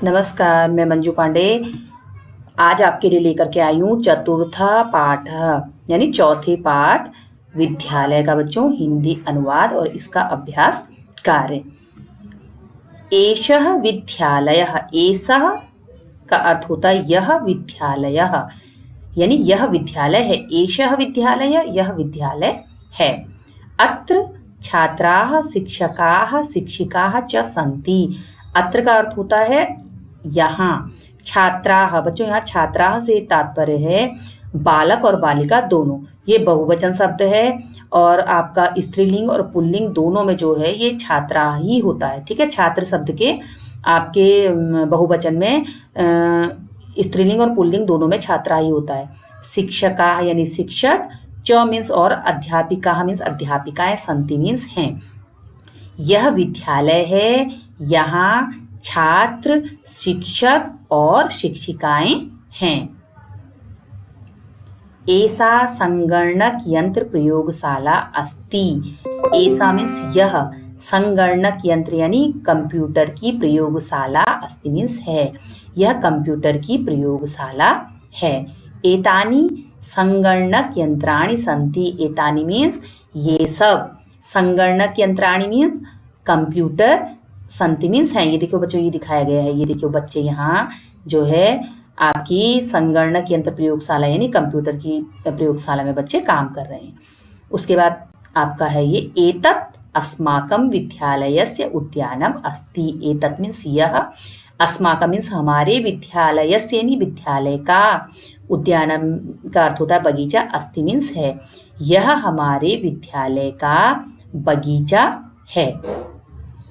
नमस्कार, मैं मंजू पांडे आज आपके लिए लेकर के आई हूँ चतुर्था पाठ यानी चौथे पाठ विद्यालय का बच्चों हिंदी अनुवाद और इसका अभ्यास कार्य। एषः विद्यालयः, एषः का अर्थ होता है यह विद्यालयः, यानी यह विद्यालय है। एषः विद्यालय, यह विद्यालय है। अत्र छात्राः शिक्षकाः शिक्षिकाः च सन्ति। अत्र का अर्थ होता है यहाँ। छात्राः बच्चों, यहाँ छात्राः से तात्पर्य है बालक और बालिका दोनों। ये बहुवचन शब्द है और आपका स्त्रीलिंग और पुल्लिंग दोनों में जो है ये छात्रा ही होता है। ठीक है, छात्र शब्द के आपके बहुवचन में स्त्रीलिंग और पुल्लिंग दोनों में छात्रा ही होता है। शिक्षका यानी शिक्षक, च मीन्स और अध्यापिका मीन्स अध्यापिकाएं, संति मीन्स हैं। यह विद्यालय है, यहाँ छात्र शिक्षक और शिक्षिकाएं हैं। ऐसा संगणक यंत्र प्रयोगशाला अस्ति। ऐसा मीन्स यह, संगणक यंत्र यानी कंप्यूटर की प्रयोगशाला, अस्ति मीन्स है, यह कंप्यूटर की प्रयोगशाला है। एतानि संगणक यंत्राणि सन्ति। एतानि मीन्स ये सब, संगणक यंत्राणि मीन्स कंप्यूटर, संति मीन्स है। ये देखो बच्चों, ये दिखाया गया है। ये देखो बच्चे, यहाँ जो है आपकी संगणक यंत्र प्रयोगशाला यानी कंप्यूटर की प्रयोगशाला में बच्चे काम कर रहे हैं। उसके बाद आपका है ये एतत् अस्माकं विद्यालयस्य उद्यानम अस्ति। एतत् मीन्स यह, अस्माकं मीन्स हमारे, विद्यालयस्य यानी विद्यालय का, उद्यानम का अर्थ होता है बगीचा, अस्ति मीन्स है, यह हमारे विद्यालय का बगीचा है।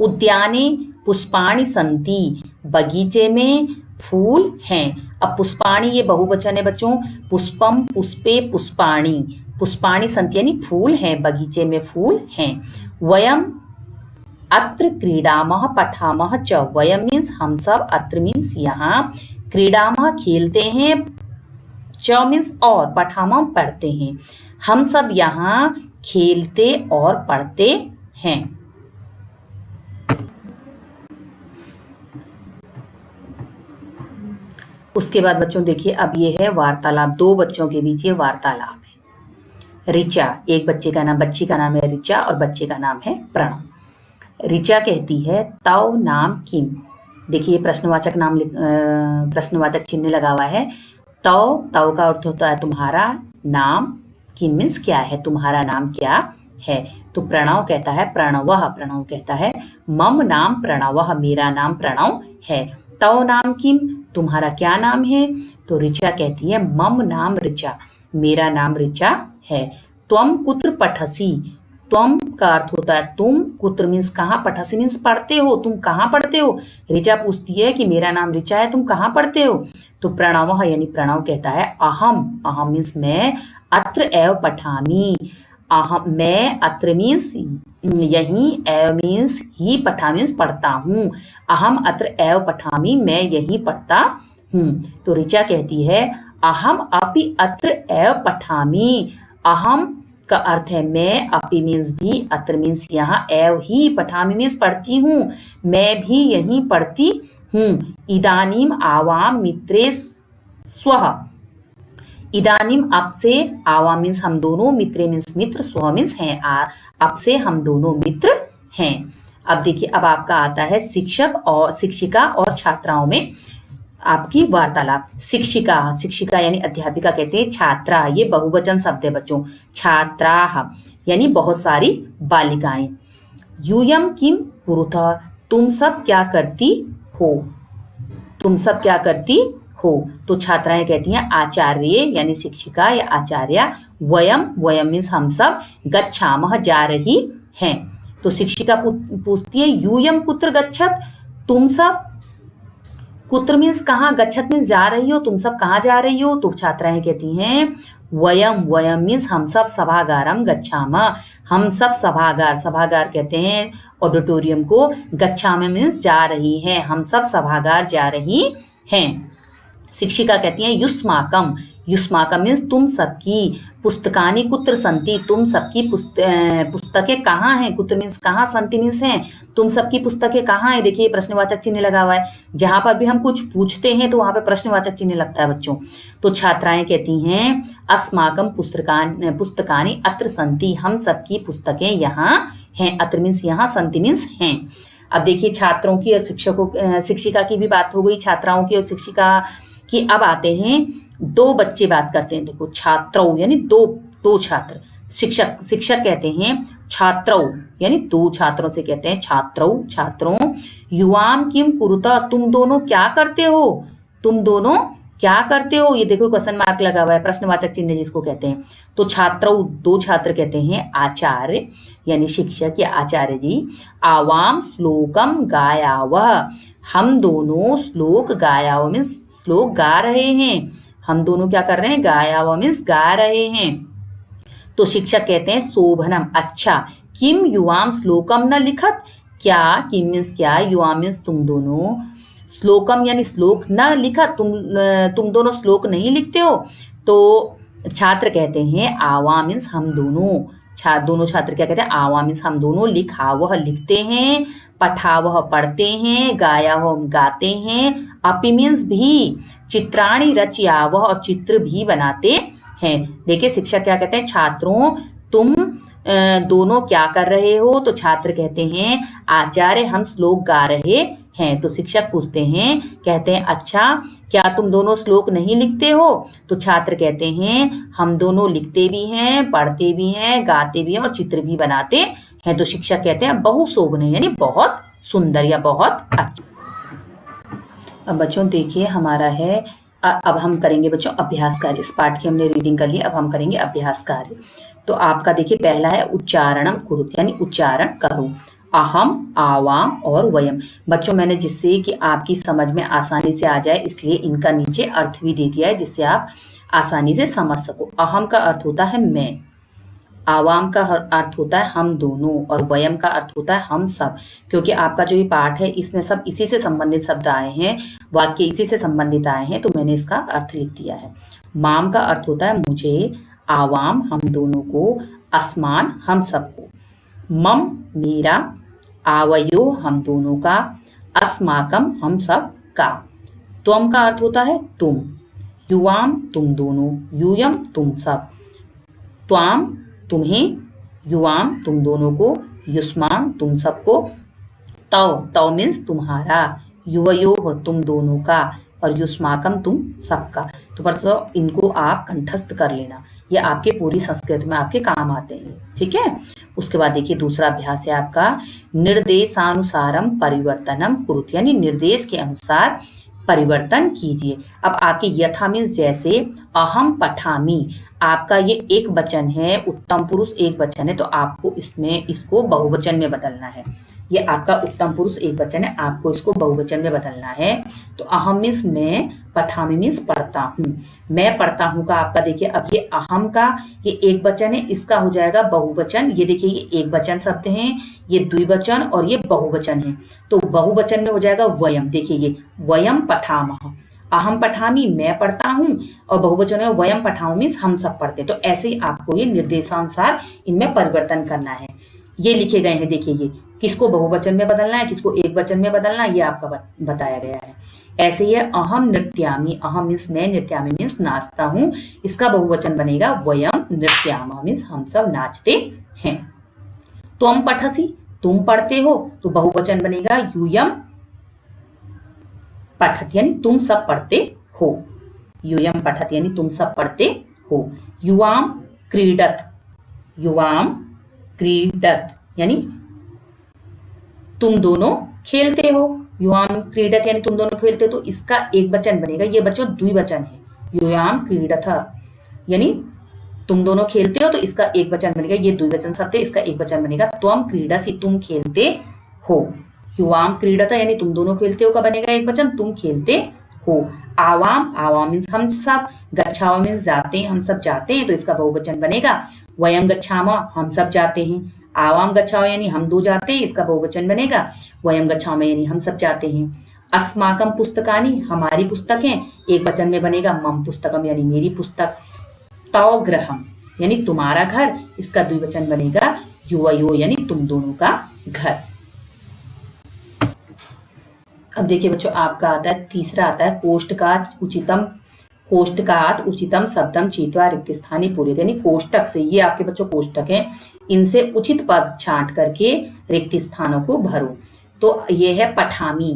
उद्याने पुष्पाणि सन्ति। बगीचे में फूल हैं। अब पुष्पाणि ये बहुवचन है बच्चों। पुष्पम पुष्पे पुष्पाणि, पुष्पाणि सन्ति यानी फूल हैं, बगीचे में फूल हैं। वयम अत्र क्रीडामः पठामः च। वयम मीन्स हम सब, अत्र मीन्स यहाँ, क्रीडामः खेलते हैं, च मीन्स और, पठामः पढ़ते हैं। हम सब यहाँ खेलते और पढ़ते हैं। उसके बाद बच्चों देखिए, अब ये है वार्तालाप, दो बच्चों के बीच ये वार्तालाप है। ऋचा, एक बच्चे का नाम, बच्ची का नाम है ऋचा और बच्चे का नाम है प्रणव। ऋचा कहती है तव नाम किम। देखिए प्रश्नवाचक नाम, प्रश्नवाचक चिन्ह लगा हुआ है। तव, तव का अर्थ होता है तुम्हारा, नाम, किम मीन्स क्या है, तुम्हारा नाम क्या है। तो प्रणव कहता है प्रणवः, प्रणव कहता है मम नाम प्रणवः, मेरा नाम प्रणव है। तव नाम किम, तुम्हारा क्या नाम है। तो ऋचा कहती है मम नाम ऋचा, मेरा नाम ऋचा है। त्वम कुत्र पठसि। त्वम का अर्थ होता है तुम, कुत्र मीन्स कहाँ, पठसि मीन्स पढ़ते हो, तुम कहाँ पढ़ते हो। ऋचा पूछती है कि मेरा नाम ऋचा है, तुम कहाँ पढ़ते हो। तो प्रणव यानी प्रणव कहता है अहम, अहम मीन्स मैं, अत्र एव पठामि। अहम, मैं, अत्र मीन्स यहीं, एव मीन्स ही, पठा मीन्स पढ़ता हूँ। अहम अत्र एव पठामि, मैं यहीं पढ़ता हूँ। तो ऋचा कहती है अहम अपि अत्र एव पठामि। अहम का अर्थ है मैं, अपि मीन्स भी, अत्र मीन्स यहाँ, एव ही, पठामि मीन्स पढ़ती हूँ, मैं भी यहीं पढ़ती हूँ। इदानीम आवाम मित्रे स्वः। इदानीम अब से, आवा मीन्स हम दोनों, मित्रे मीन्स मित्र, स्व मीन्स हैं, अब से हम दोनों मित्र हैं। अब देखिए, अब आपका आता है शिक्षक और शिक्षिका और छात्राओं में आपकी वार्तालाप। शिक्षिका, शिक्षिका यानी अध्यापिका कहते हैं। छात्रा, ये बहुवचन शब्द है बच्चों। छात्राः यानी बहुत सारी बालिकाएं। यूयम किम कुरुतः, तुम सब क्या करती हो, तुम सब क्या करती हो। तो छात्राएं कहती हैं आचार्य यानी शिक्षिका या आचार्य। वयम, वयम मीन्स हम सब, गच्छामः जा रही हैं। तो शिक्षिका पूछती है यूयम कुत्र गच्छत, तुम सब, कुत्र मीन्स कहाँ, गच्छत मीन्स जा रही हो, तुम सब कहाँ जा रही हो। तो छात्राएं कहती हैं वयम, वयम मीन्स हम सब, सभागारम गच्छामः, हम सब सभागार, सभागार कहते हैं ऑडिटोरियम को, गच्छामः मीन्स जा रही हैं, हम सब सभागार जा रही हैं। शिक्षिका कहती हैं युष्माकम, युष्माकम मीन्स तुम सबकी, पुस्तकानि कुत्र संति, तुम सबकी पुस्तकें कहाँ हैं, कुत्र मीन्स कहाँ, संति मीन्स हैं, तुम सबकी पुस्तकें कहाँ हैं। देखिए प्रश्नवाचक चिन्ह लगा हुआ है, जहां पर भी हम कुछ पूछते हैं तो वहां पर प्रश्नवाचक चिन्ह लगता है बच्चों। तो छात्राएं कहती हैं अस्माकम पुस्तकानि अत्र संति, हम सबकी पुस्तकें यहाँ हैं, अत्र मीन्स यहाँ, संति मीन्स हैं। अब देखिए छात्रों की और शिक्षिका की भी बात हो गई, छात्राओं की और शिक्षिका की। अब आते हैं दो बच्चे बात करते हैं। देखो छात्रों यानी दो छात्र, शिक्षक कहते हैं छात्रों यानी दो छात्रों से कहते हैं छात्रों। युवाम किम कुरुता, तुम दोनों क्या करते हो, तुम दोनों क्या करते हो। ये देखो क्वेश्चन मार्क लगा हुआ है, प्रश्नवाचक चिन्ह जिसको कहते हैं। तो दो छात्र कहते हैं आचार्य यानी शिक्षक या आचार्य जी, आवाम श्लोकम गायावह, हम दोनों श्लोक गायावह मीन्स श्लोक गा रहे हैं, हम दोनों क्या कर रहे हैं, गायावह मीन्स गा रहे हैं। तो शिक्षक कहते हैं शोभनम अच्छा, किम युवाम श्लोकम न लिखत, क्या, किम मीन्स क्या, युवाम मीन्स तुम दोनों, श्लोकम यानी श्लोक, न लिखा तुम दोनों श्लोक नहीं लिखते हो। तो छात्र कहते हैं आवा मीन्स हम दोनों, दोनों छात्र क्या कहते हैं, आवा मीन्स हम दोनों, लिखावह लिखते हैं, पठावह पढ़ते हैं, गायावह गाते हैं, अपि मीन्स भी, चित्राणि रचयावह और चित्र भी बनाते हैं। देखिए शिक्षक क्या कहते हैं, छात्रों तुम दोनों क्या कर रहे हो। तो छात्र कहते हैं आचार्य हम श्लोक गा रहे हैं। तो शिक्षक पूछते हैं, कहते हैं अच्छा क्या तुम दोनों श्लोक नहीं लिखते हो। तो छात्र कहते हैं हम दोनों लिखते भी हैं, पढ़ते भी हैं, गाते भी हैं और चित्र भी बनाते हैं। तो शिक्षक कहते हैं बहुशोभनीय यानी बहुत सुंदर या बहुत अच्छा। अब बच्चों देखिए हमारा है, अब हम करेंगे बच्चों अभ्यास कार्य। इस पाठ की हमने रीडिंग कर ली, अब हम करेंगे अभ्यास कार्य। तो आपका देखिए पहला है उच्चारणम कुरुत यानी उच्चारण करो, अहम, आवाम और वयम। बच्चों मैंने जिससे कि आपकी समझ में आसानी से आ जाए इसलिए इनका नीचे अर्थ भी दे दिया है, जिससे आप आसानी से समझ सको। अहम का अर्थ होता है मैं, आवाम का अर्थ होता है हम दोनों और वयम का अर्थ होता है हम सब। क्योंकि आपका जो ये पाठ है इसमें सब इसी से संबंधित शब्द आए हैं, वाक्य इसी से संबंधित आए हैं, तो मैंने इसका अर्थ लिख दिया है। माम का अर्थ होता है मुझे, आवाम हम दोनों को, अस्मान हम सबको, मम मेरा, आवयो हम दोनों का, अस्माकम हम सब का। त्वम का अर्थ होता है तुम, युवाम तुम दोनों, यूयम तुम सब, त्वाम तुम्हें, युवाम तुम दोनों को, युष्मान तुम सबको, तव मीन्स तुम्हारा, युवयो तुम दोनों का और युष्माकम तुम सबका। तो बच्चों इनको आप कंठस्थ कर लेना, ये आपके पूरी संस्कृत में आपके काम आते हैं, ठीक है। उसके बाद देखिए दूसरा अभ्यास है आपका निर्देशानुसारम परिवर्तनम कुरुत यानी निर्देश के अनुसार परिवर्तन कीजिए। अब आपके यथा मीन्स जैसे, अहम पठामी आपका ये एक वचन है, उत्तम पुरुष एक वचन है, तो आपको इसको बहुवचन में बदलना है। ये आपका उत्तम पुरुष एक वचन है, आपको इसको बहुवचन में बदलना है। तो अहम मीन्स मैं, पठामी मीन्स पढ़ता हूँ, मैं पढ़ता हूँ का आपका देखिए, अब ये अहम का ये एक वचन है, इसका हो जाएगा बहुवचन। ये देखिए ये एक वचन शब्द हैं, ये द्विवचन और ये बहुवचन है, तो बहुवचन में हो जाएगा वयम। देखिए ये वयम पठामः, अहम पठामी मैं पढ़ता हूँ, और बहुवचन है वयम पठामः मीन्स हम सब पढ़ते हैं। तो ऐसे ही आपको ये निर्देशानुसार इनमें परिवर्तन करना है। ये लिखे गए हैं, देखिए ये किसको बहुवचन में बदलना है, किसको एक वचन में बदलना है, ये आपका बताया गया है। ऐसे ही अहम नृत्यामी, अहम मीन्स मैं, नृत्यामी मीन्स नाचता हूँ, इसका बहुवचन बनेगा वयम नृत्यामः मीन्स हम सब नाचते हैं। त्वम पठसि तुम पढ़ते हो, तो बहुवचन बनेगा यूयम पठत यानी तुम सब पढ़ते हो, यूयम पठत यानी तुम सब पढ़ते हो। युवाम क्रीडत, युवाम क्रीडत यानी तुम दोनों खेलते हो, युवाम क्रीडत यानी तुम दोनों खेलते हो, तो इसका एक वचन बनेगा, ये बच्चों द्विवचन है, युवाम क्रीडथ यानी तुम दोनों खेलते हो, तो इसका एक वचन बनेगा, ये द्विवचन शब्द है, इसका एक वचन बनेगा त्वम क्रीडसि तुम खेलते हो। युवाम क्रीडत यानी तुम दोनों खेलते हो का बनेगा एक वचन, तुम खेलते हो। आवाम, आवाम मीन्स हम सब, गच्छावा मीन्स जाते हैं, हम सब जाते हैं, तो इसका बहुवचन बनेगा वयम गच्छामः हम सब जाते हैं। आवाम गच्छाओ यानी हम दो जाते हैं, इसका बहुवचन बनेगा वयम गच्छामः यानी हम सब जाते हैं। अस्माकम पुस्तकानि, हमारी पुस्तकें, एक वचन में बनेगा मम पुस्तकम यानी मेरी पुस्तक। तव गृहम यानी तुम्हारा घर, इसका द्विवचन बनेगा युवयो यानी तुम दोनों का घर। अब देखिए बच्चों, आपका आता है तीसरा, आता है कोष्टकात उचितम शब्दम चीत्वा रिक्त स्थानी पूरे, यानी कोष्टक से, ये आपके बच्चों कोष्टक हैं, इनसे उचित पद छांट करके रिक्त स्थानों को भरो। तो ये है पठामी,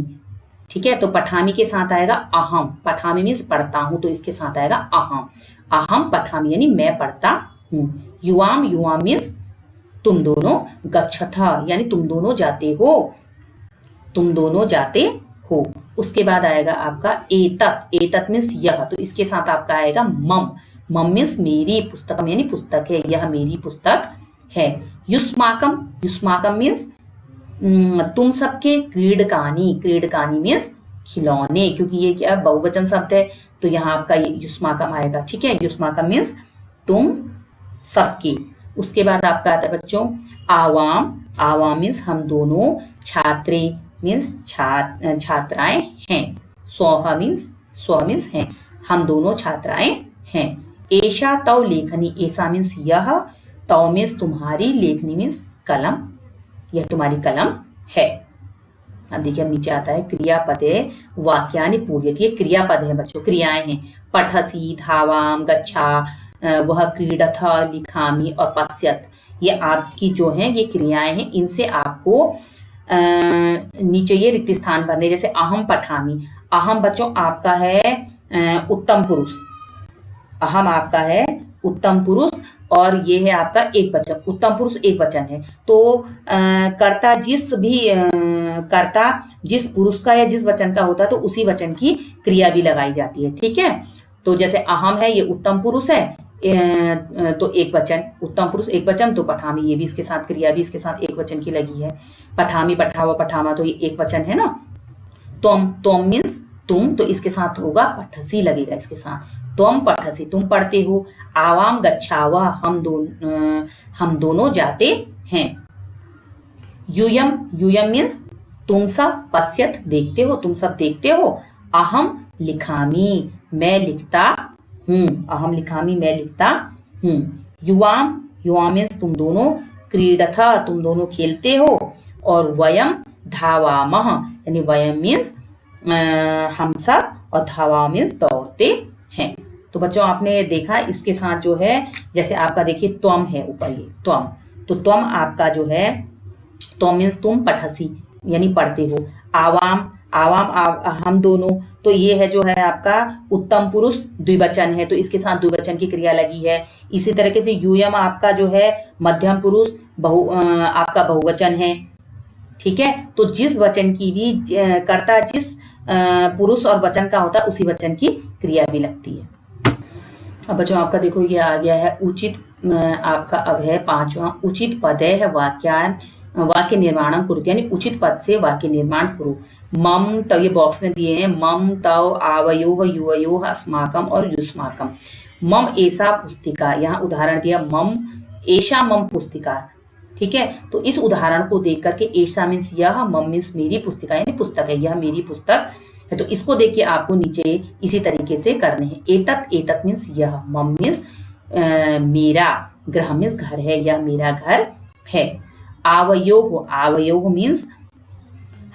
ठीक है। तो पठामी के साथ आएगा अहम, पठामी मीन्स पढ़ता हूं, तो इसके साथ आएगा अहम, अहम पठामी यानी मैं पढ़ता हूं। युवाम, युवाम मीन्स तुम दोनों, गच्छथ यानी तुम दोनों जाते हो, तुम दोनों जाते हो। उसके बाद आएगा आपका एतत, एतत मीन्स यह, तो इसके साथ आपका आएगा मम, मम मीन्स मेरी पुस्तकम यानी पुस्तक है, यह मेरी पुस्तक है। युष्माकम, युष्माकम मीन्स तुम सबके, क्रीडकानी, क्रीडकानी मीन्स खिलौने, क्योंकि ये क्या बहुवचन शब्द है तो यहाँ आपका ये युष्माकम आएगा, ठीक है। युष्माकम मीन्स तुम सबके। उसके बाद आपका आता है बच्चों आवाम, आवाम मीन्स हम दोनों, छात्रे मीन्स छात्राएं हैं, स्वह मीन्स हैं, हम दोनों छात्राएं हैं। एषा तव लेखनी, ऐसा मीन्स यह, तव मीन्स तुम्हारी, लेखनी मीन्स कलम, यह तुम्हारी कलम है। अब देखिए अब नीचे आता है क्रियापदे वाक्यानि पूर्यते, ये क्रियापद है बच्चों, क्रियाएं हैं। पठसी, धावाम, गच्छा, वह क्रीडथ, लिखामी और पश्यत, ये आपकी जो है ये क्रियाएं हैं, इनसे आपको नीचे ये रिक्त स्थान भरने। जैसे अहम पठामी, अहम बच्चों आपका है उत्तम पुरुष, अहम आपका है उत्तम पुरुष, और ये है आपका एक वचन, उत्तम पुरुष एक वचन है। तो कर्ता जिस पुरुष का या जिस वचन का होता है तो उसी वचन की क्रिया भी लगाई जाती है, ठीक है। तो जैसे अहम है, ये उत्तम पुरुष है, तो एक वचन, उत्तम पुरुष एक वचन, तो पठामी, ये भी इसके साथ क्रिया भी इसके साथ एक वचन की लगी है। पठामी, पठावा, पठामा, तो ये एक वचन है ना। त्वम मीन्स तुम, तो इसके साथ होगा पठसी लगेगा इसके साथ, त्वम पठसी तुम पढ़ते हो। आवाम गच्छावा, हम दोनों जाते हैं। यूयम, यूयम मीन्स तुम सब, पश्यत देखते हो, तुम सब देखते हो। अहम लिखामी, मैं लिखता हूँ, अहम लिखामी मैं लिखता हूँ। युवाम, युवाम मीन्स तुम दोनों, क्रीडथ तुम दोनों खेलते हो, और वयम धावामः यानी वयम मीन्स हम सब, और धावा मीन्स दौड़ते हैं। तो बच्चों आपने देखा इसके साथ जो है, जैसे आपका देखिए त्वम है ऊपर, ये त्वम, तो त्वम आपका जो है, त्वम मीन्स तुम, पठसी यानी पढ़ते हो। आवाम, आवाम हम दोनों, तो ये है जो है आपका उत्तम पुरुष द्विवचन है, तो इसके साथ द्विवचन की क्रिया लगी है। इसी तरीके से यूयम आपका जो है मध्यम पुरुष आपका बहुवचन है, ठीक है। तो जिस वचन की भी कर्ता जिस पुरुष और वचन का होता है उसी वचन की क्रिया भी लगती है। अब बच्चों आपका देखो ये आ गया है उचित, आपका अब है पांचवा, उचित पदे है वाक्य निर्माणम कुरु, यानी उचित पद से वाक्य निर्माण करो। मम, तव ये बॉक्स में दिए हैं, मम तव आवयोः युवयोः अस्माकम और युष्माकम। मम ऐसा पुस्तिका, यहाँ उदाहरण दिया मम ऐसा मम पुस्तिका, ठीक है। तो इस उदाहरण को देख करके ऐसा मीन्स यह, मम मीन्स मेरी पुस्तिका यानी पुस्तक है, यह मेरी पुस्तक है। तो इसको देख के आपको नीचे इसी तरीके से करने हैं। एतत, एतत मीन्स यह, मम मीन्स मेरा, गृह मीन्स घर है, यह मेरा घर है। आवयोः, आवयोः मीन्स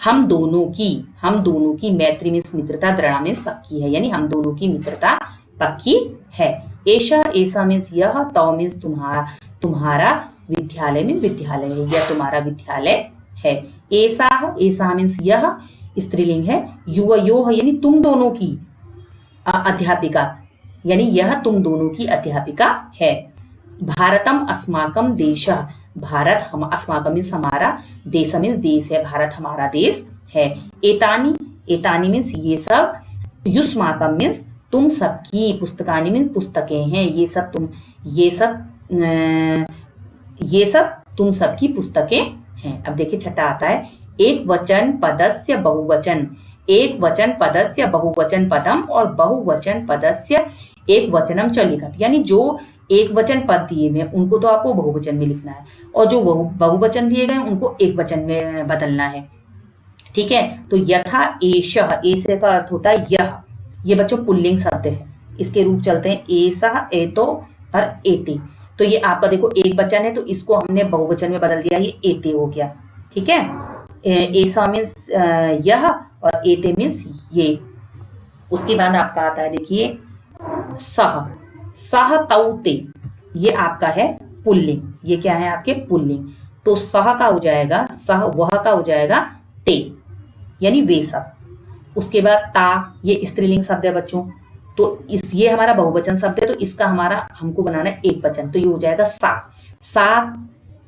हम दोनों की, मैत्री मीन्स मित्रता, दृढ़ मीन्स पक्की है, यानी हम दोनों की मित्रता पक्की है। ऐसा, ऐसा मीन्स यह, तव मीन्स तुम्हारा, विद्यालय मीन्स विद्यालय है, यह तुम्हारा विद्यालय है। ऐसा, ऐसा मीन्स यह स्त्रीलिंग है। युवयोः यानी तुम दोनों की अध्यापिका, यानी यह तुम दोनों की अध्यापिका है। भारतम अस्माकम देशः, भारत हम, अस्माकम मीन्स हमारा, देश मीन्स देश है, भारत हमारा देश है। एतानी, एतानी मीन्स ये सब। युष्माकम मीन्स तुम सबकी, पुस्तकानी मीन्स पुस्तकें हैं, ये सब तुम सबकी पुस्तकें हैं। अब देखिए छठा आता है एक वचन पदस्य बहुवचन, एक वचन पदस्य बहुवचन पदम और बहुवचन पदस्य एक वचनम च लिखत, यानी जो एक वचन पद दिए हुए उनको तो आपको बहुवचन में लिखना है, और जो बहुवचन दिए गए उनको एक वचन में बदलना है, ठीक है। तो यथा एषः, एसे का अर्थ होता है यह। ये बच्चों पुल्लिंग शब्द है, इसके रूप चलते हैं एषः, एतो और एते। तो ये आपका देखो एक वचन है, तो इसको हमने बहुवचन में बदल दिया, ये एते हो गया। ठीक है। एषा मीन्स यह और एते मीन्स ये। उसके बाद आपका आता है देखिए सह, सह तौते, ये आपका है पुल्लिंग। ये क्या है आपके पुल्लिंग। तो सह का हो जाएगा सह, वह का हो जाएगा ते, यानी वे सब। उसके बाद ता, ये स्त्रीलिंग शब्द है बच्चों। तो इस ये हमारा बहुवचन शब्द है, तो इसका हमारा हमको बनाना है एक वचन, तो ये हो जाएगा सा। सा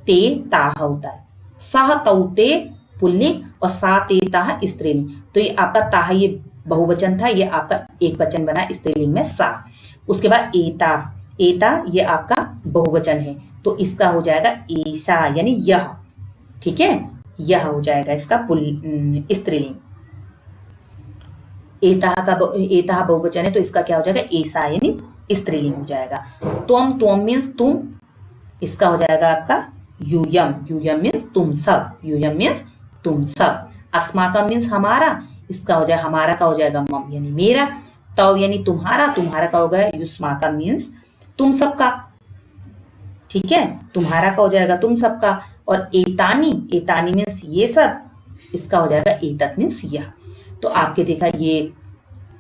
ते ताह होता है। सह तौते पुल्लिंग और सा ते ताह स्त्रीलिंग। तो ये आपका ताह ये बहुवचन था, ये आपका एक वचन बना स्त्रीलिंग में सा। उसके बाद एता, एता ये आपका बहुवचन है, तो इसका हो जाएगा ईसा, यानी यह। ठीक है, यह हो जाएगा इसका स्त्रीलिंग। एता बहुवचन है, तो इसका क्या हो जाएगा ईसा, यानी स्त्रीलिंग हो जाएगा। त्वम, त्वम मीन्स तुम, इसका हो जाएगा आपका यूयम, यूयम मीन्स तुम सब, यूयम मीन्स तुम सब। अस्माकम मीन्स हमारा, इसका हो जाएगा हमारा का हो जाएगा मम, यानी मेरा। तव यानी तुम्हारा, तुम्हारा का हो गया युष्माकम मीन्स तुम सबका। ठीक है, तुम्हारा का हो जाएगा तुम सबका। और एतानी, एतानी मीन्स ये सब, इसका हो जाएगा एतत मीन्स यह। तो आपके देखा ये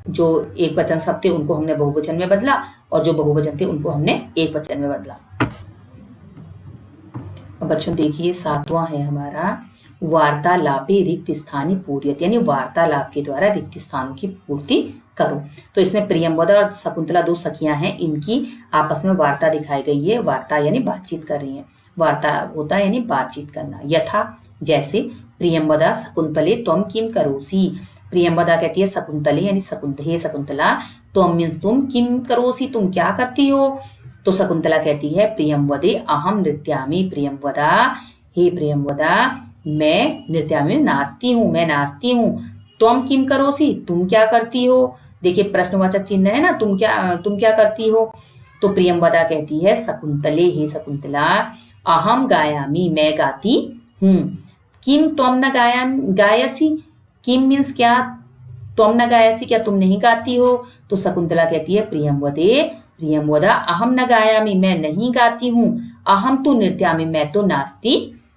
जो एक वचन शब्द थे उनको हमने बहुवचन में बदला, और जो बहुवचन थे उनको हमने एक वचन में बदला। अब बच्चों देखिए सातवां है हमारा वार्तालापे रिक्त स्थानी पूर्यत, यानी वार्तालाप के द्वारा रिक्त स्थानों की पूर्ति करो। तो इसमें प्रियंवदा और शकुंतला दो सखियां हैं, इनकी आपस में वार्ता दिखाई गई है। वार्ता यानी बातचीत कर रही है, वार्ता होता है यानी बातचीत करना। यथा जैसे प्रियंवदा शकुंतले त्वम किम करोसी, प्रियंवदा कहती है शकुंतले यानी हे शकुंतला, त्वम मीन्स तुम, किम करोसी तुम क्या करती हो। तो शकुंतला कहती है प्रियंवदे अहम नृत्यामि, प्रियंवदा हे प्रियंवदा मैं नृत्यामि नाचती हूँ, मैं नाचती हूँ। तुम किम करोसी तुम क्या करती हो। देखिए प्रश्नवाचक चिन्ह है ना, तुम क्या करती हो। तो प्रियंवदा कहती है शकुंतले हे शकुंतला अहम गायामि मैं गाती हूँ। किम त्वम न गायसी, किम मीन्स क्या, त्वम न गायसी क्या तुम नहीं गाती हो। तो शकुंतला कहती है प्रियंवदा अहम न गायामि मैं नहीं गाती हूँ, अहम तो नृत्यामि मैं तो नाचती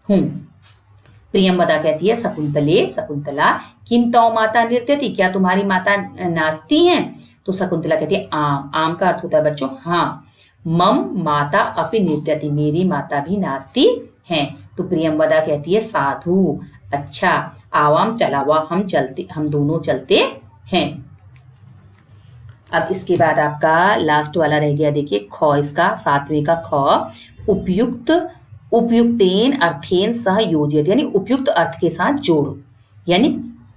हूँ। प्रियंवदा कहती है शकुंतला किम तौ माता नृत्यति क्या तुम्हारी माता नाचती हैं। तो शकुंतला कहती है आम, आम का अर्थ होता है बच्चों हाँ। मम माता अपि नृत्यति मेरी माता भी नाचती हैं। तो प्रियंवदा कहती है साधु अच्छा, आवाम चलावा हम दोनों चलते हैं। अब इसके बाद आपका लास्ट वाला रह गया देखिए ख, इसका सातवें का ख, उपयुक्तेन अर्थेन सह योजित, यानी उपयुक्त अर्थ के साथ जोड़ो, यानी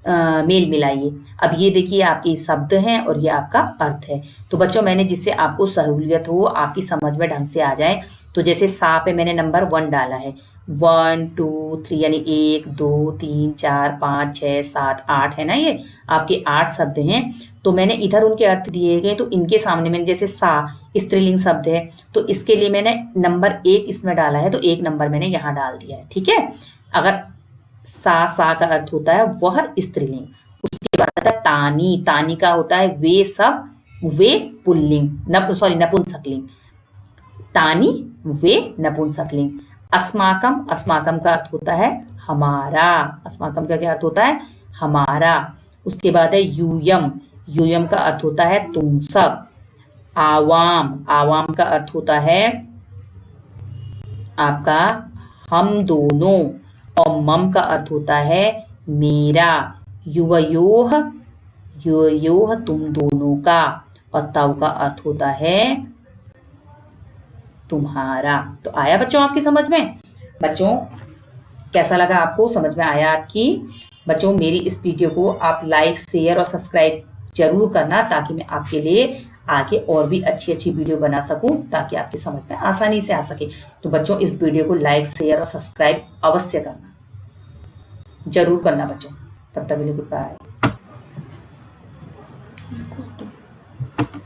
मेल मिलाइए। अब ये देखिए आपके शब्द हैं और ये आपका अर्थ है। तो बच्चों मैंने जिससे आपको सहूलियत हो, आपकी समझ में ढंग से आ जाए, तो जैसे सा पे मैंने नंबर 1 डाला है, 1 2 3 यानी 1 2 3 4 5 6 7 8 है ना, ये आपके 8 शब्द हैं। तो मैंने इधर उनके अर्थ दिए गए, तो इनके सामने मैंने जैसे सा स्त्रीलिंग शब्द है, तो इसके लिए मैंने नंबर 1 इसमें डाला है, तो 1 नंबर मैंने यहाँ डाल दिया है। ठीक है, अगर सा का अर्थ होता है वह स्त्रीलिंग। उसके बाद आता है तानी, तानी का होता है वे सब, वे पुल्लिंग, नपुंसकलिंग, तानी वे नपुंसकलिंग। अस्माकम, अस्माकम का अर्थ होता है हमारा, अस्माकम का क्या अर्थ होता है हमारा। उसके बाद है यूयम, यूयम का अर्थ होता है तुम सब। आवाम, आवाम का अर्थ होता है आपका हम दोनों, और मम का अर्थ होता है मेरा। युवयोह, युवयोह तुम दोनों का, और तव का अर्थ होता है तुम्हारा। तो आया बच्चों आपकी समझ में। बच्चों कैसा लगा आपको, समझ में आया आपकी। बच्चों मेरी इस वीडियो को आप लाइक शेयर और सब्सक्राइब जरूर करना, ताकि मैं आपके लिए आगे और भी अच्छी अच्छी वीडियो बना सकूं, ताकि आपकी समझ में आसानी से आ सके। तो बच्चों इस वीडियो को लाइक शेयर और सब्सक्राइब अवश्य करना, जरूर करना बच्चों। तब तक के लिए गुड बाय।